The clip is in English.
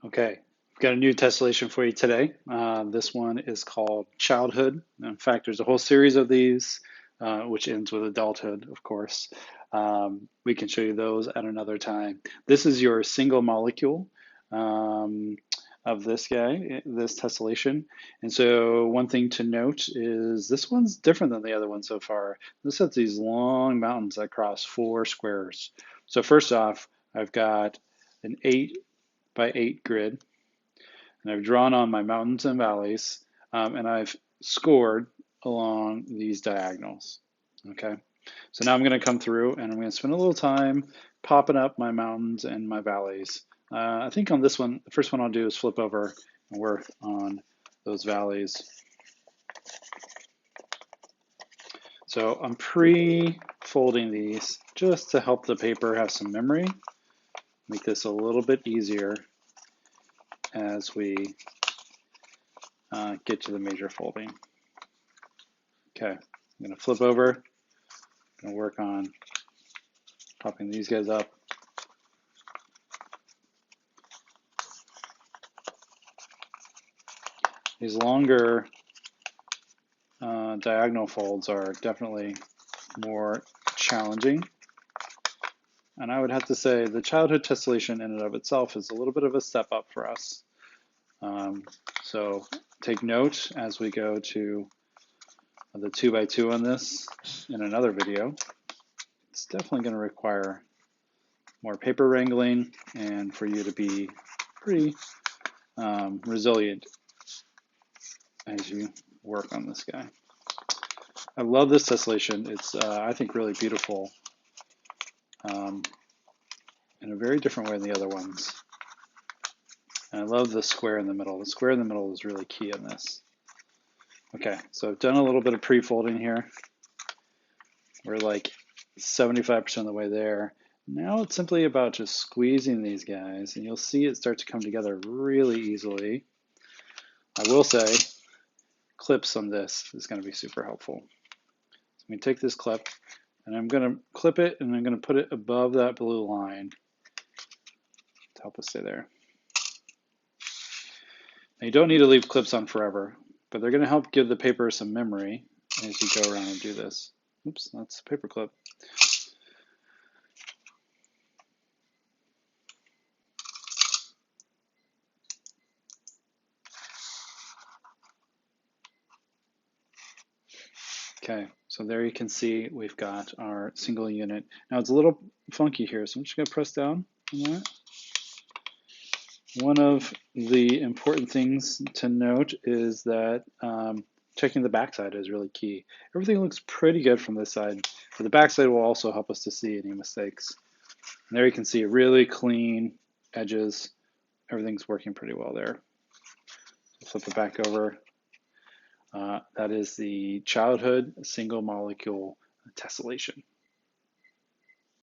Okay, I've got a new tessellation for you today. This one is called Childhood. In fact, there's a whole series of these, which ends with adulthood, of course. We can show you those at another time. This is your single molecule um, of this guy, this tessellation. And so one thing to note is this one's different than the other one so far. This has these long mountains that cross four squares. So first off, I've got an 8 by 8 grid, and I've drawn on my mountains and valleys, and I've scored along these diagonals. Okay, so now I'm going to come through and I'm going to spend a little time popping up my mountains and my valleys. I think on this one, the first one I'll do is flip over and work on those valleys. So I'm pre-folding these just to help the paper have some memory, make this a little bit easier as we get to the major folding. Okay, I'm going to flip over, I'm going to work on popping these guys up. These longer diagonal folds are definitely more challenging. And I would have to say the childhood tessellation in and of itself is a little bit of a step up for us. So take note as we go to the 2x2 on this in another video. It's definitely going to require more paper wrangling and for you to be pretty resilient as you work on this guy. I love this tessellation. It's, I think, really beautiful in a very different way than the other ones. And I love the square in the middle. The square in the middle is really key in this. Okay, so I've done a little bit of pre-folding here. We're like 75% of the way there. Now it's simply about just squeezing these guys, and you'll see it start to come together really easily. I will say, clips on this is going to be super helpful. So I'm going to take this clip, and I'm going to clip it, and I'm going to put it above that blue line to help us stay there. Now you don't need to leave clips on forever, but they're going to help give the paper some memory as you go around and do this. Oops, that's a paper clip. Okay, so there you can see we've got our single unit. Now it's a little funky here, so I'm just going to press down on that. One of the important things to note is that checking the backside is really key. Everything looks pretty good from this side, but the backside will also help us to see any mistakes. And there you can see really clean edges. Everything's working pretty well there. Flip it back over. That is the childhood single molecule tessellation.